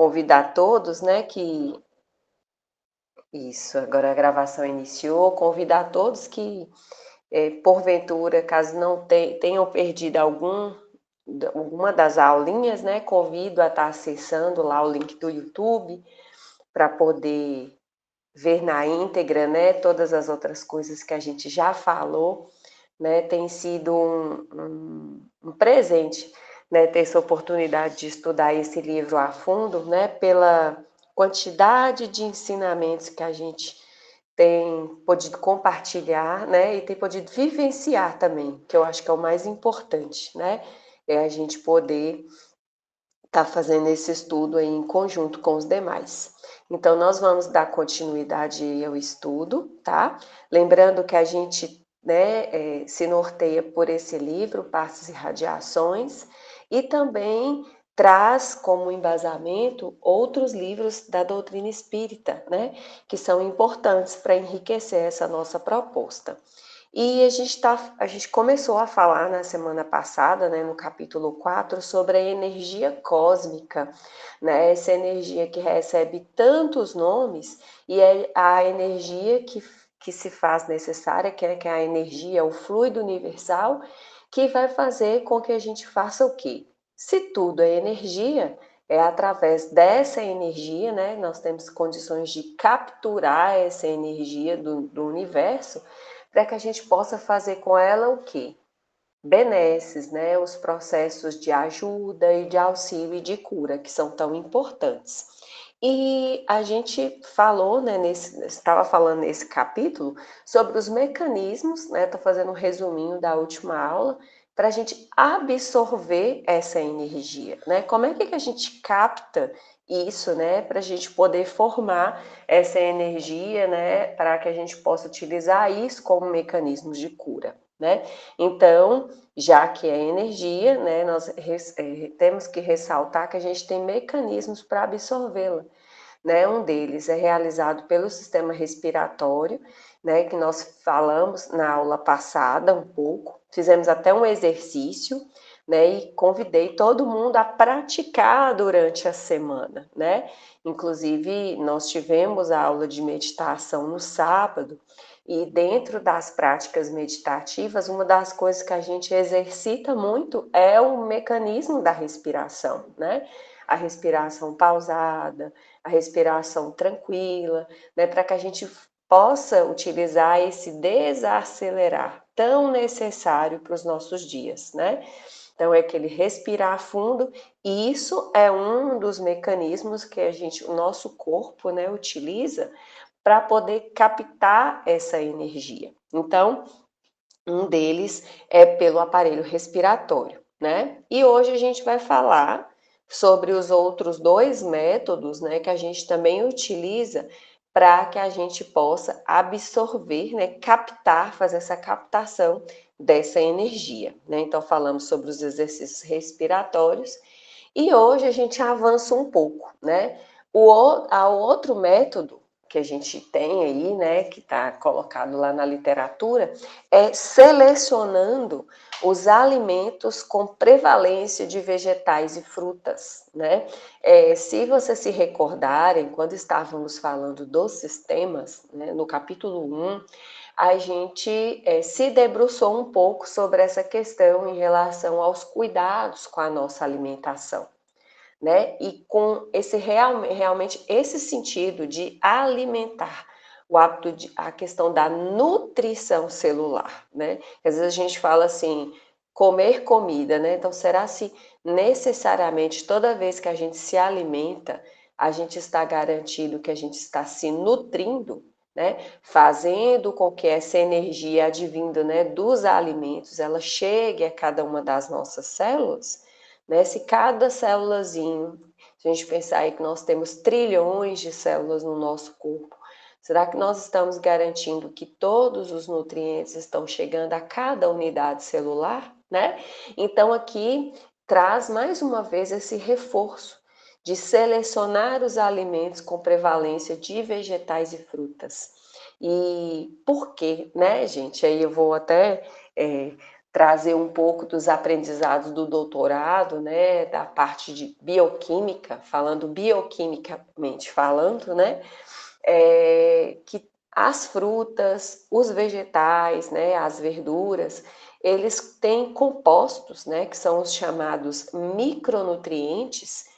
convidar todos, né, que... Isso, agora a gravação iniciou. Convidar todos que, porventura, caso não tenham perdido alguma das aulinhas, né, convido a estar acessando lá o link do YouTube para poder ver na íntegra, né, todas as outras coisas que a gente já falou, né, tem sido um presente, né, ter essa oportunidade de estudar esse livro a fundo, né, pela quantidade de ensinamentos que a gente tem podido compartilhar, né, e tem podido vivenciar também, que eu acho que é o mais importante, né, é a gente poder estar fazendo esse estudo aí em conjunto com os demais. Então, nós vamos dar continuidade ao estudo, tá? Lembrando que a gente, né, se norteia por esse livro, Passos e Radiações, e também traz como embasamento outros livros da doutrina espírita, né, que são importantes para enriquecer essa nossa proposta. E a gente começou a falar na semana passada, né, no capítulo 4, sobre a energia cósmica, né, essa energia que recebe tantos nomes e é a energia que se faz necessária, que é a energia, o fluido universal, que vai fazer com que a gente faça o quê? Se tudo é energia, é através dessa energia, né, nós temos condições de capturar essa energia do universo, para que a gente possa fazer com ela o quê? Benesses, né? Os processos de ajuda e de auxílio e de cura, que são tão importantes. E a gente falou, né, estava falando nesse capítulo, sobre os mecanismos, né? Estou fazendo um resuminho da última aula, para a gente absorver essa energia, né? Como é que a gente capta isso, né? Para a gente poder formar essa energia, né? Para que a gente possa utilizar isso como mecanismos de cura, né? Então, já que é energia, né, nós temos que ressaltar que a gente tem mecanismos para absorvê-la, né? Um deles é realizado pelo sistema respiratório, né, que nós falamos na aula passada um pouco, fizemos até um exercício, né, e convidei todo mundo a praticar durante a semana, né? Inclusive, nós tivemos a aula de meditação no sábado, e dentro das práticas meditativas, uma das coisas que a gente exercita muito é o mecanismo da respiração, né? A respiração pausada, a respiração tranquila, né? Para que a gente possa utilizar esse desacelerar tão necessário para os nossos dias, né? Então, é aquele respirar fundo, e isso é um dos mecanismos que o nosso corpo, né, utiliza para poder captar essa energia. Então, um deles é pelo aparelho respiratório, né? E hoje a gente vai falar sobre os outros dois métodos, né, que a gente também utiliza para que a gente possa absorver, né, captar, fazer essa captação dessa energia, né? Então falamos sobre os exercícios respiratórios e hoje a gente avança um pouco, né? O outro método que a gente tem aí, né, que está colocado lá na literatura, é selecionando os alimentos com prevalência de vegetais e frutas, né? Se vocês se recordarem, quando estávamos falando dos sistemas, né, no capítulo 1, a gente se debruçou um pouco sobre essa questão em relação aos cuidados com a nossa alimentação, né? E com esse realmente esse sentido de alimentar, o hábito de a questão da nutrição celular, né? Às vezes a gente fala assim, comer comida, né? Então será se necessariamente toda vez que a gente se alimenta, a gente está garantido que a gente está se nutrindo, né? Fazendo com que essa energia advinda, né, dos alimentos, ela chegue a cada uma das nossas células, né? Se cada célulazinho, se a gente pensar aí que nós temos trilhões de células no nosso corpo, será que nós estamos garantindo que todos os nutrientes estão chegando a cada unidade celular, né? Então aqui traz mais uma vez esse reforço de selecionar os alimentos com prevalência de vegetais e frutas. E por quê, né, gente? Aí eu vou até trazer um pouco dos aprendizados do doutorado, né, da parte de bioquímica, falando bioquimicamente falando, né, que as frutas, os vegetais, né, as verduras, eles têm compostos, né, que são os chamados micronutrientes,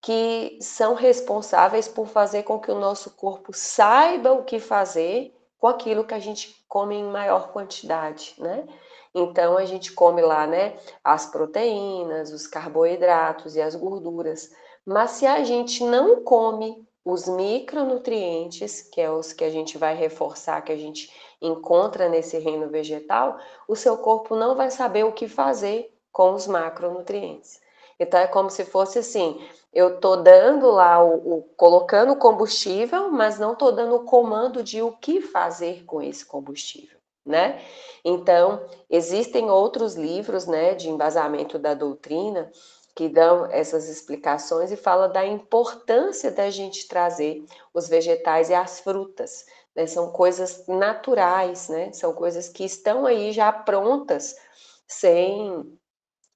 que são responsáveis por fazer com que o nosso corpo saiba o que fazer com aquilo que a gente come em maior quantidade, né? Então a gente come lá, né, as proteínas, os carboidratos e as gorduras. Mas se a gente não come os micronutrientes, que é os que a gente vai reforçar, que a gente encontra nesse reino vegetal, o seu corpo não vai saber o que fazer com os macronutrientes. Então é como se fosse assim, eu estou dando lá colocando o combustível, mas não estou dando o comando de o que fazer com esse combustível, né? Então, existem outros livros, né, de embasamento da doutrina que dão essas explicações e fala da importância da gente trazer os vegetais e as frutas, né? São coisas naturais, né? São coisas que estão aí já prontas, sem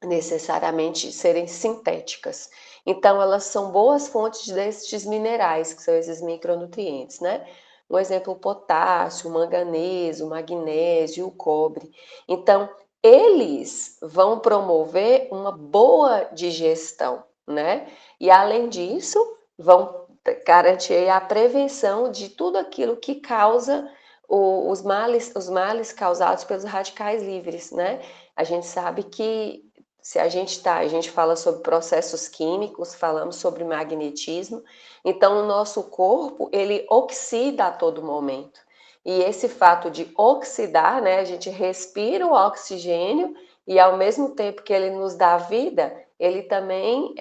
necessariamente serem sintéticas. Então, elas são boas fontes destes minerais, que são esses micronutrientes, né? Um exemplo, o potássio, o manganês, o magnésio, o cobre. Então, eles vão promover uma boa digestão, né? E, além disso, vão garantir a prevenção de tudo aquilo que causa os males causados pelos radicais livres, né? A gente sabe que se a gente fala sobre processos químicos, falamos sobre magnetismo, então o nosso corpo, ele oxida a todo momento. E esse fato de oxidar, né, a gente respira o oxigênio e ao mesmo tempo que ele nos dá vida, ele também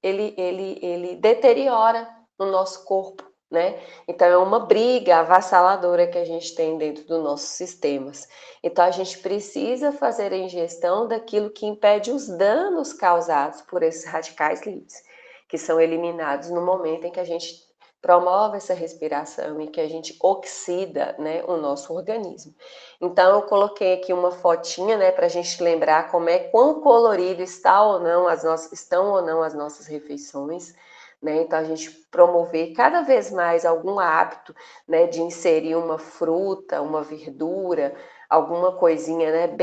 ele deteriora o nosso corpo, né? Então é uma briga avassaladora que a gente tem dentro dos nossos sistemas. Então a gente precisa fazer a ingestão daquilo que impede os danos causados por esses radicais livres, que são eliminados no momento em que a gente promove essa respiração e que a gente oxida, né, o nosso organismo. Então eu coloquei aqui uma fotinha, né, para a gente lembrar como quão colorido estão ou não as nossas refeições. Né? Então, a gente promover cada vez mais algum hábito, né, de inserir uma fruta, uma verdura, alguma coisinha, né?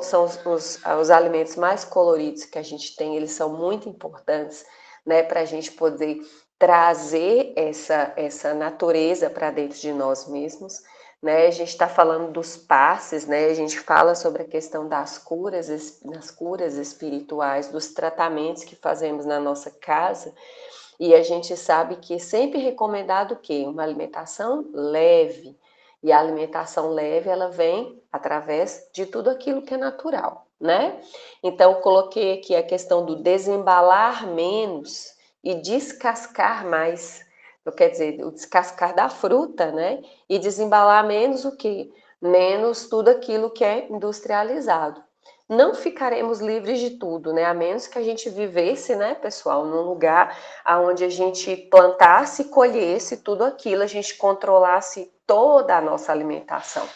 São os alimentos mais coloridos que a gente tem, eles são muito importantes, né, para a gente poder trazer essa natureza para dentro de nós mesmos. Né? A gente está falando dos passes, né? A gente fala sobre a questão das curas espirituais, dos tratamentos que fazemos na nossa casa. E a gente sabe que é sempre recomendado o quê? Uma alimentação leve. E a alimentação leve, ela vem através de tudo aquilo que é natural, né? Então, eu coloquei aqui a questão do desembalar menos e descascar mais. Então, quer dizer, o descascar da fruta, né? E desembalar menos o quê? Menos tudo aquilo que é industrializado. Não ficaremos livres de tudo, né? A menos que a gente vivesse, né, pessoal, num lugar onde a gente plantasse e colhesse tudo aquilo, a gente controlasse toda a nossa alimentação.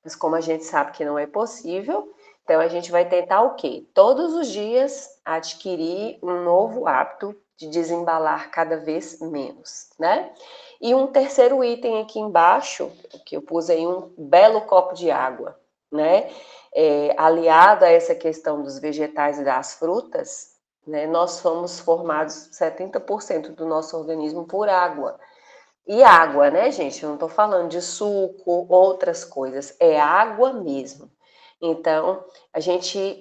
Mas como a gente sabe que não é possível, então a gente vai tentar o quê? Todos os dias adquirir um novo hábito de desembalar cada vez menos, né? E um terceiro item aqui embaixo, que eu pus aí um belo copo de água, né? Aliado a essa questão dos vegetais e das frutas, né? Nós somos formados 70% do nosso organismo por água. E água, né, gente? Eu não estou falando de suco, outras coisas, é água mesmo. Então, a gente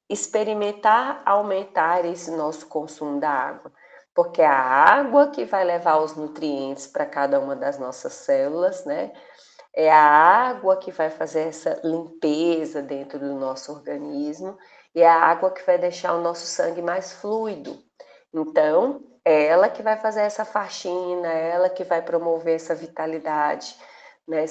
experimentar aumentar esse nosso consumo da água, porque é a água que vai levar os nutrientes para cada uma das nossas células, né? É a água que vai fazer essa limpeza dentro do nosso organismo e é a água que vai deixar o nosso sangue mais fluido. Então, é ela que vai fazer essa faxina, é ela que vai promover essa vitalidade, né?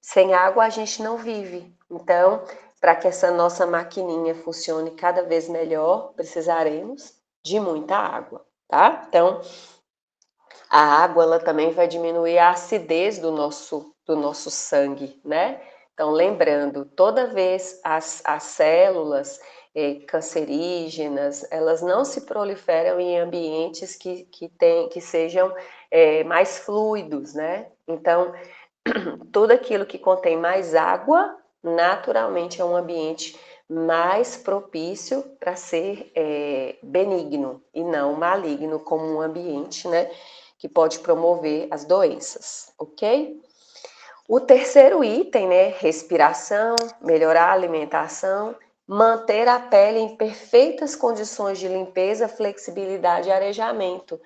Sem água a gente não vive. Então, para que essa nossa maquininha funcione cada vez melhor, precisaremos de muita água, tá? Então, a água ela também vai diminuir a acidez do nosso sangue, né? Então, lembrando, toda vez as células cancerígenas, elas não se proliferam em ambientes que sejam mais fluidos, né? Então, tudo aquilo que contém mais água, naturalmente é um ambiente mais propício para ser benigno e não maligno, como um ambiente, né, que pode promover as doenças, ok? O terceiro item, né, respiração, melhorar a alimentação, manter a pele em perfeitas condições de limpeza, flexibilidade e arejamento,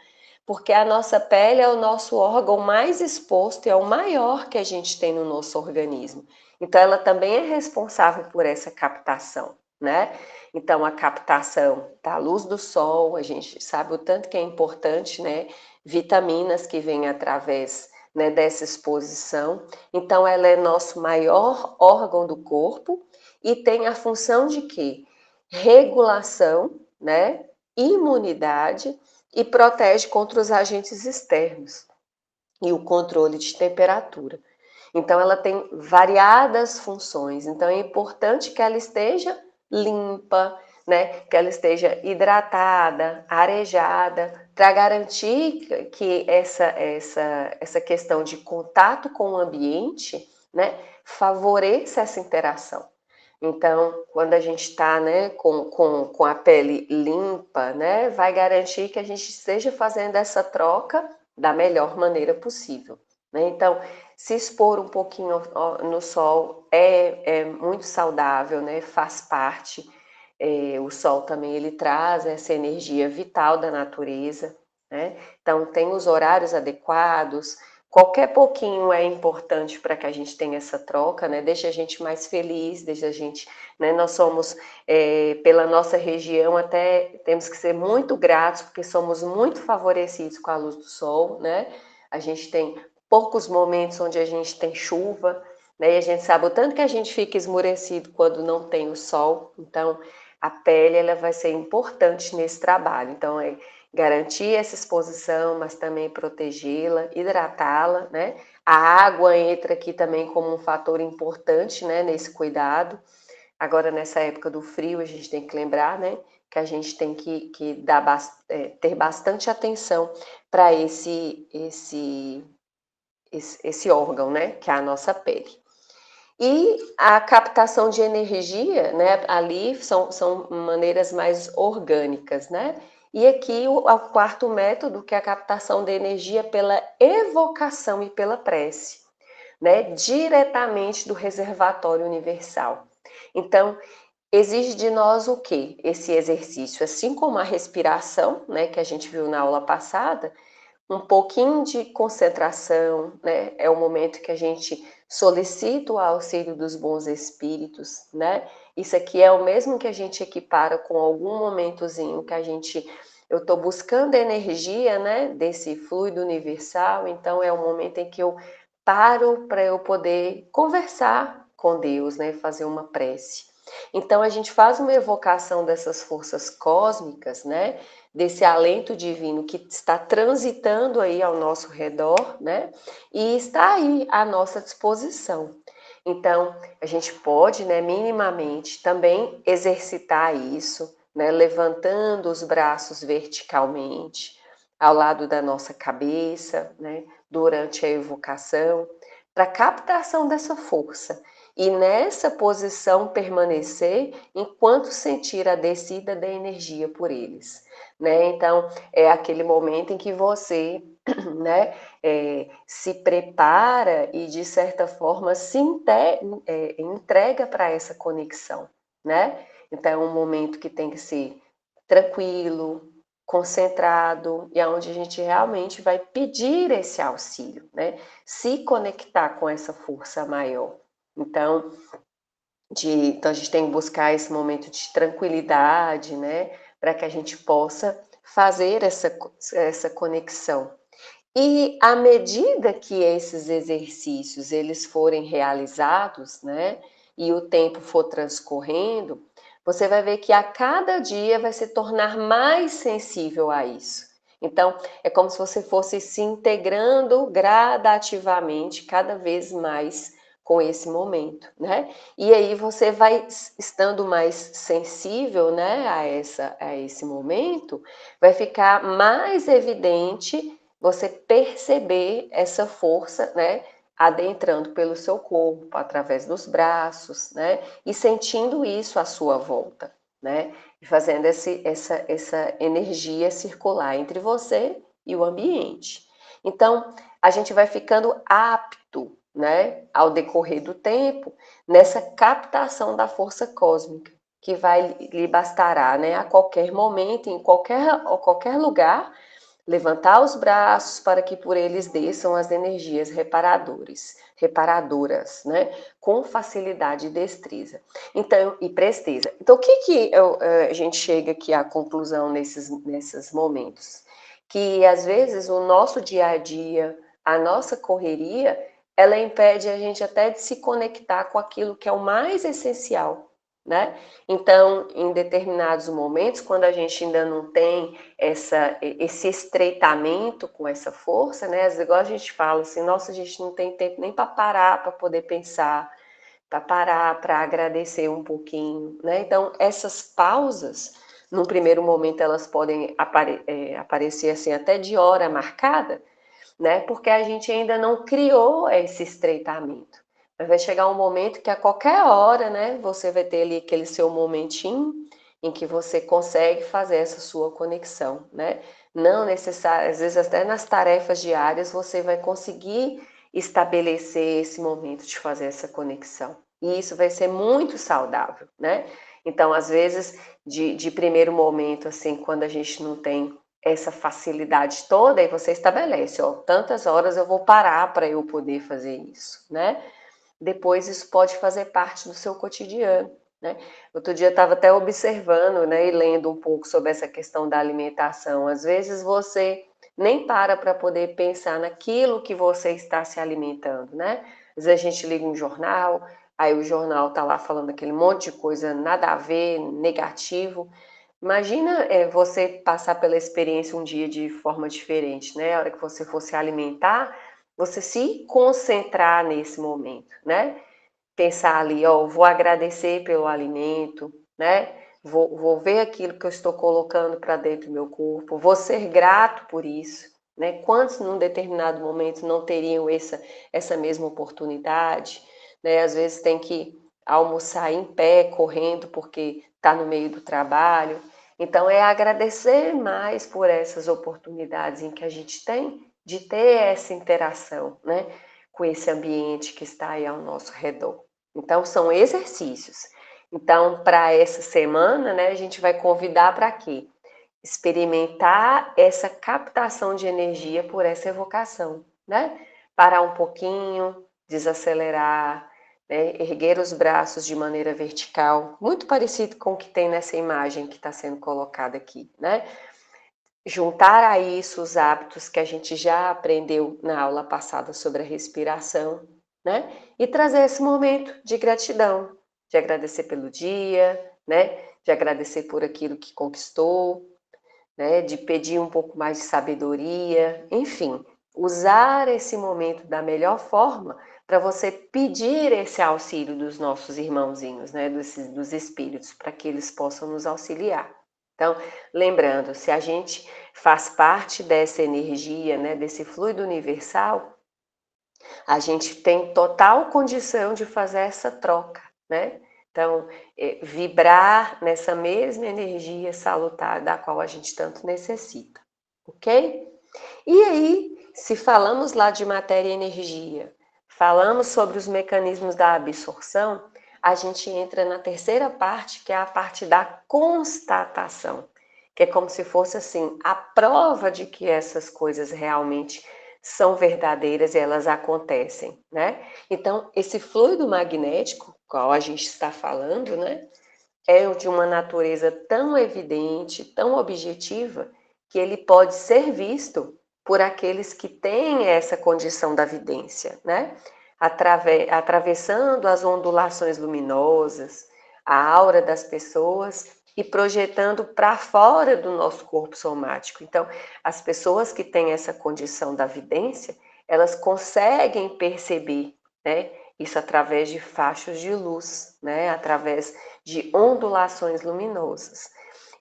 porque a nossa pele é o nosso órgão mais exposto e é o maior que a gente tem no nosso organismo. Então, ela também é responsável por essa captação, né? Então, a captação da luz do sol, a gente sabe o tanto que é importante, né? Vitaminas que vêm através, né, dessa exposição. Então, ela é nosso maior órgão do corpo e tem a função de quê? Regulação, né? Imunidade e protege contra os agentes externos e o controle de temperatura. Então, ela tem variadas funções. Então, é importante que ela esteja limpa, né? Que ela esteja hidratada, arejada, para garantir que essa questão de contato com o ambiente, né, favoreça essa interação. Então, quando a gente está, né, com a pele limpa, né, vai garantir que a gente esteja fazendo essa troca da melhor maneira possível, né? Então, se expor um pouquinho no sol é muito saudável, né? Faz parte. O sol também ele traz essa energia vital da natureza, né? Então, tem os horários adequados. Qualquer pouquinho é importante para que a gente tenha essa troca, né? Deixa a gente mais feliz, deixa a gente, né? Nós somos, pela nossa região, até temos que ser muito gratos, porque somos muito favorecidos com a luz do sol, né? A gente tem poucos momentos onde a gente tem chuva, né? E a gente sabe o tanto que a gente fica esmurecido quando não tem o sol. Então, a pele ela vai ser importante nesse trabalho. Então, garantir essa exposição, mas também protegê-la, hidratá-la, né? A água entra aqui também como um fator importante, né, nesse cuidado. Agora, nessa época do frio, a gente tem que lembrar, né, que a gente tem que ter bastante atenção para esse órgão, né, que é a nossa pele. E a captação de energia, né, ali são maneiras mais orgânicas, né? E aqui o quarto método, que é a captação de energia pela evocação e pela prece, né? Diretamente do reservatório universal. Então, exige de nós o quê? Esse exercício, assim como a respiração, né, que a gente viu na aula passada, um pouquinho de concentração, né? É o momento que a gente solicita o auxílio dos bons espíritos, né? Isso aqui é o mesmo que a gente equipara com algum momentozinho que eu estou buscando energia, né? Desse fluido universal, então é o momento em que eu paro para eu poder conversar com Deus, né? Fazer uma prece. Então a gente faz uma evocação dessas forças cósmicas, né? Desse alento divino que está transitando aí ao nosso redor, né? E está aí à nossa disposição. Então, a gente pode, né, minimamente também exercitar isso, né, levantando os braços verticalmente ao lado da nossa cabeça, né, durante a evocação, para captação dessa força. E nessa posição permanecer enquanto sentir a descida da energia por eles, né? Então, é aquele momento em que você, né, se prepara e, de certa forma, entrega para essa conexão, né? Então, é um momento que tem que ser tranquilo, concentrado, e aonde a gente realmente vai pedir esse auxílio, né? Se conectar com essa força maior. Então, então a gente tem que buscar esse momento de tranquilidade, né? Para que a gente possa fazer essa conexão. E à medida que esses exercícios eles forem realizados, né? E o tempo for transcorrendo, você vai ver que a cada dia vai se tornar mais sensível a isso. Então, é como se você fosse se integrando gradativamente, cada vez mais com esse momento, né? E aí você vai estando mais sensível, né, a esse momento, vai ficar mais evidente você perceber essa força, né, adentrando pelo seu corpo, através dos braços, né, e sentindo isso à sua volta, né, e fazendo essa energia circular entre você e o ambiente. Então, a gente vai ficando apto, né, ao decorrer do tempo, nessa captação da força cósmica, que vai lhe bastará, né, a qualquer momento, em qualquer lugar, levantar os braços para que por eles desçam as energias reparadoras, né, com facilidade e destreza. Então, e presteza. Então, o que a gente chega aqui à conclusão nesses momentos? Que às vezes o nosso dia a dia, a nossa correria, ela impede a gente até de se conectar com aquilo que é o mais essencial, né? Então, em determinados momentos, quando a gente ainda não tem esse estreitamento com essa força, né? Igual a gente fala assim, nossa, a gente não tem tempo nem para parar, para poder pensar, para parar, para agradecer um pouquinho, né? Então, essas pausas, num primeiro momento, elas podem aparecer assim até de hora marcada, né? Porque a gente ainda não criou esse estreitamento. Mas vai chegar um momento que a qualquer hora, né, você vai ter ali aquele seu momentinho em que você consegue fazer essa sua conexão, né? Não necessário, às vezes até nas tarefas diárias você vai conseguir estabelecer esse momento de fazer essa conexão. E isso vai ser muito saudável, né? Então, às vezes, de primeiro momento, assim, quando a gente não tem essa facilidade toda, aí você estabelece, ó, tantas horas eu vou parar para eu poder fazer isso, né? Depois isso pode fazer parte do seu cotidiano, né? Outro dia eu estava até observando, né, e lendo um pouco sobre essa questão da alimentação. Às vezes você nem para poder pensar naquilo que você está se alimentando, né? Às vezes a gente liga um jornal, aí o jornal tá lá falando aquele monte de coisa nada a ver, negativo. Imagina você passar pela experiência um dia de forma diferente, né? A hora que você for se alimentar, você se concentrar nesse momento, né? Pensar ali, ó, vou agradecer pelo alimento, né? Vou ver aquilo que eu estou colocando para dentro do meu corpo, vou ser grato por isso, né? Quantos num determinado momento não teriam essa mesma oportunidade, né? Às vezes tem que almoçar em pé, correndo, porque está no meio do trabalho. Então, é agradecer mais por essas oportunidades em que a gente tem de ter essa interação, né, com esse ambiente que está aí ao nosso redor. Então, são exercícios. Então, para essa semana, né, a gente vai convidar para quê? Experimentar essa captação de energia por essa evocação, né? Parar um pouquinho, desacelerar, né? Erguer os braços de maneira vertical, muito parecido com o que tem nessa imagem que está sendo colocada aqui, né? Juntar a isso os hábitos que a gente já aprendeu na aula passada sobre a respiração, né? E trazer esse momento de gratidão, de agradecer pelo dia, né? De agradecer por aquilo que conquistou, né? De pedir um pouco mais de sabedoria, enfim, usar esse momento da melhor forma para você pedir esse auxílio dos nossos irmãozinhos, né? Dos espíritos, para que eles possam nos auxiliar. Então, lembrando, se a gente faz parte dessa energia, né, desse fluido universal, a gente tem total condição de fazer essa troca, né? Então, vibrar nessa mesma energia salutar da qual a gente tanto necessita, ok? E aí, se falamos lá de matéria e energia, falamos sobre os mecanismos da absorção, a gente entra na terceira parte, que é a parte da constatação, que é como se fosse assim, a prova de que essas coisas realmente são verdadeiras e elas acontecem, né? Então, esse fluido magnético, qual a gente está falando, né, é de uma natureza tão evidente, tão objetiva, que ele pode ser visto por aqueles que têm essa condição da vidência, né? Atravessando as ondulações luminosas, a aura das pessoas e projetando para fora do nosso corpo somático. Então, as pessoas que têm essa condição da vidência, elas conseguem perceber, né, Isso através de fachos de luz, né? Através de ondulações luminosas.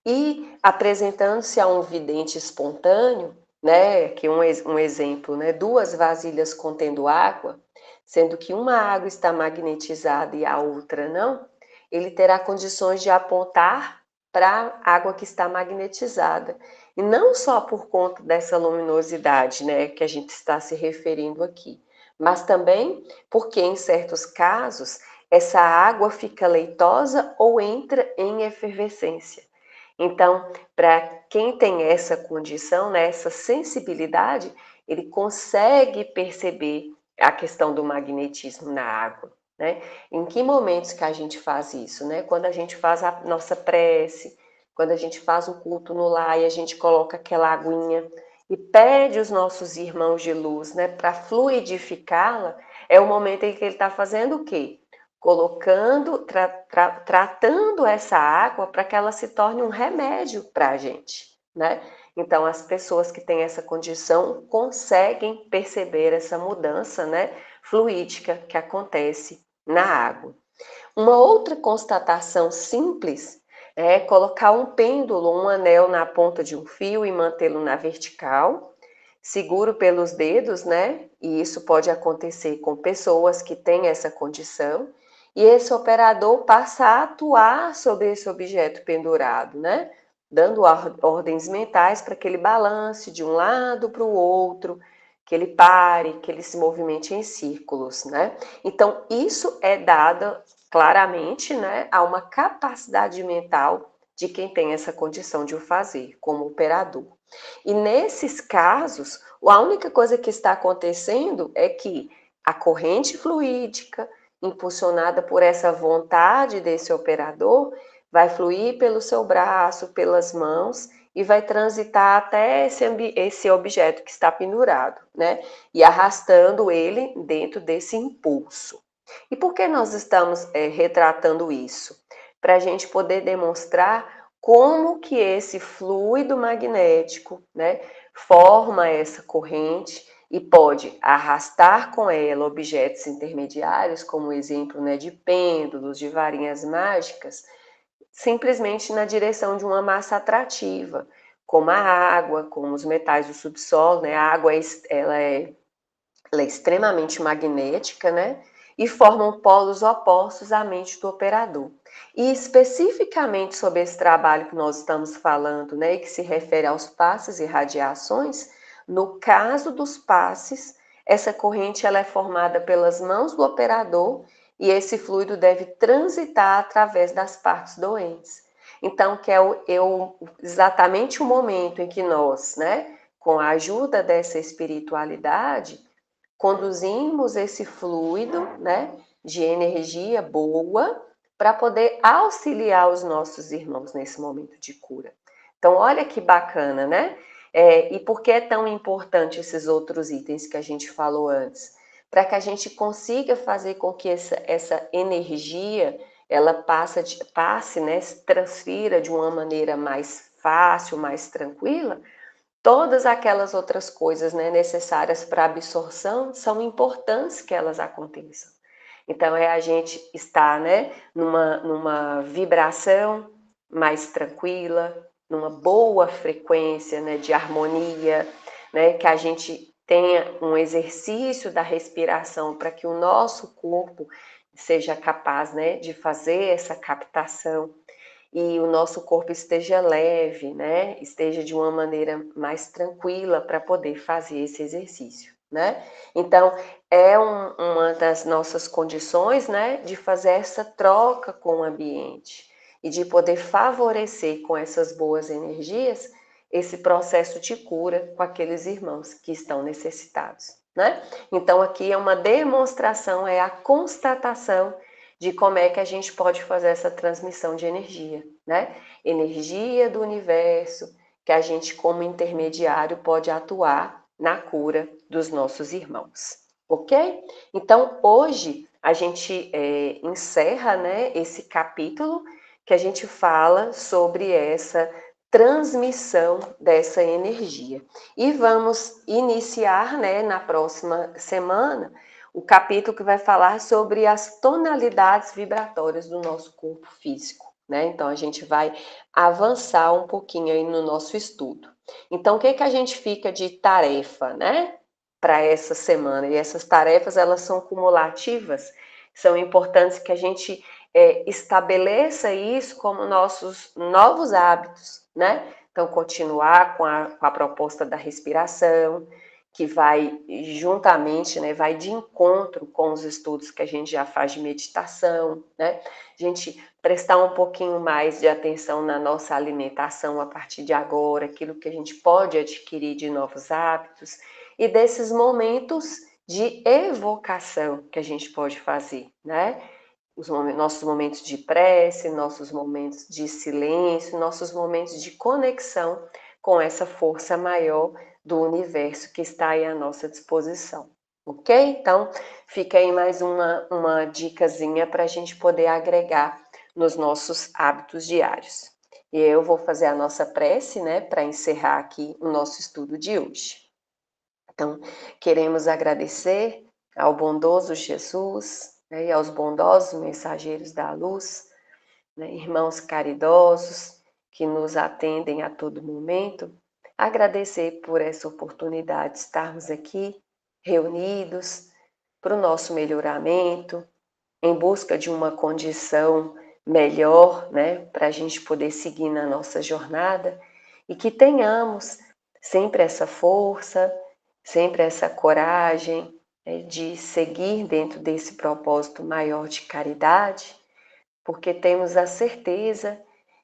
E apresentando-se a um vidente espontâneo, né, que um exemplo, né, duas vasilhas contendo água, sendo que uma água está magnetizada e a outra não, ele terá condições de apontar para a água que está magnetizada. E não só por conta dessa luminosidade, né, que a gente está se referindo aqui, mas também porque em certos casos essa água fica leitosa ou entra em efervescência. Então, para quem tem essa condição, né, essa sensibilidade, ele consegue perceber a questão do magnetismo na água, né? Em que momentos que a gente faz isso, né? Quando a gente faz a nossa prece, quando a gente faz o culto no lar e a gente coloca aquela aguinha e pede os nossos irmãos de luz, né, para fluidificá-la, é o momento em que ele está fazendo o quê? Colocando, tratando essa água para que ela se torne um remédio para a gente, né? Então, as pessoas que têm essa condição conseguem perceber essa mudança, né, fluídica que acontece na água. Uma outra constatação simples é colocar um pêndulo, um anel na ponta de um fio e mantê-lo na vertical, seguro pelos dedos, né? E isso pode acontecer com pessoas que têm essa condição. E esse operador passa a atuar sobre esse objeto pendurado, né? Dando ordens mentais para que ele balance de um lado para o outro, que ele pare, que ele se movimente em círculos, né? Então, isso é dado claramente, né, a uma capacidade mental de quem tem essa condição de o fazer, como operador. E nesses casos, a única coisa que está acontecendo é que a corrente fluídica, impulsionada por essa vontade desse operador, vai fluir pelo seu braço, pelas mãos e vai transitar até esse objeto que está pendurado, né? E arrastando ele dentro desse impulso. E por que nós estamos retratando isso? Para a gente poder demonstrar como que esse fluido magnético, né, forma essa corrente e pode arrastar com ela objetos intermediários, como o exemplo, né, de pêndulos, de varinhas mágicas, simplesmente na direção de uma massa atrativa, como a água, como os metais do subsolo, né? A água ela é extremamente magnética, né? E formam polos opostos à mente do operador. E especificamente sobre esse trabalho que nós estamos falando, né, e que se refere aos passes e radiações, no caso dos passes, essa corrente ela é formada pelas mãos do operador e esse fluido deve transitar através das partes doentes. Então, que é exatamente o momento em que nós, né, com a ajuda dessa espiritualidade, conduzimos esse fluido, né, de energia boa para poder auxiliar os nossos irmãos nesse momento de cura. Então, olha que bacana, né? E por que é tão importante esses outros itens que a gente falou antes? Para que a gente consiga fazer com que essa energia ela passe, né, se transfira de uma maneira mais fácil, mais tranquila. Todas aquelas outras coisas, né, necessárias para absorção são importantes que elas aconteçam. Então, é a gente estar, né, numa vibração mais tranquila, numa boa frequência, né, de harmonia, né, que a gente tenha um exercício da respiração para que o nosso corpo seja capaz, né, de fazer essa captação e o nosso corpo esteja leve, né? Esteja de uma maneira mais tranquila para poder fazer esse exercício, né? Então, é uma das nossas condições, né, de fazer essa troca com o ambiente e de poder favorecer com essas boas energias esse processo de cura com aqueles irmãos que estão necessitados, né? Então, aqui é uma demonstração, é a constatação de como é que a gente pode fazer essa transmissão de energia, né? Energia do universo, que a gente, como intermediário, pode atuar na cura dos nossos irmãos, ok? Então, hoje, a gente encerra, né, esse capítulo que a gente fala sobre essa transmissão dessa energia. E vamos iniciar, né, na próxima semana, o capítulo que vai falar sobre as tonalidades vibratórias do nosso corpo físico, né? Então, a gente vai avançar um pouquinho aí no nosso estudo. Então, o que que a gente fica de tarefa, né? Para essa semana. E essas tarefas, elas são cumulativas, são importantes que a gente estabeleça isso como nossos novos hábitos, né? Então, continuar com a proposta da respiração, que vai juntamente, né, vai de encontro com os estudos que a gente já faz de meditação, né? A gente prestar um pouquinho mais de atenção na nossa alimentação a partir de agora, aquilo que a gente pode adquirir de novos hábitos, e desses momentos de evocação que a gente pode fazer, né? Nossos momentos de prece, nossos momentos de silêncio, nossos momentos de conexão com essa força maior do universo que está aí à nossa disposição, ok? Então, fica aí mais uma dicasinha para a gente poder agregar nos nossos hábitos diários. E eu vou fazer a nossa prece, né, para encerrar aqui o nosso estudo de hoje. Então, queremos agradecer ao bondoso Jesus, né, e aos bondosos mensageiros da luz, né, irmãos caridosos que nos atendem a todo momento, agradecer por essa oportunidade de estarmos aqui reunidos para o nosso melhoramento, em busca de uma condição melhor, né, para a gente poder seguir na nossa jornada e que tenhamos sempre essa força, sempre essa coragem, né, de seguir dentro desse propósito maior de caridade, porque temos a certeza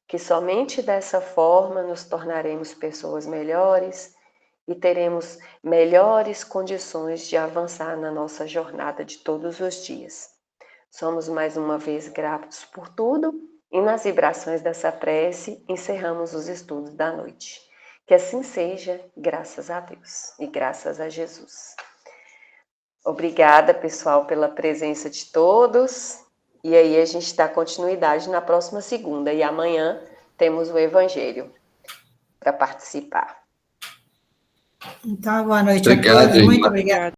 que somente dessa forma nos tornaremos pessoas melhores e teremos melhores condições de avançar na nossa jornada de todos os dias. Somos mais uma vez gratos por tudo e nas vibrações dessa prece encerramos os estudos da noite. Que assim seja, graças a Deus e graças a Jesus. Obrigada, pessoal, pela presença de todos. E aí a gente dá continuidade na próxima segunda. E amanhã temos o Evangelho para participar. Então, boa noite Obrigado, a todos. Muito irmã. obrigada.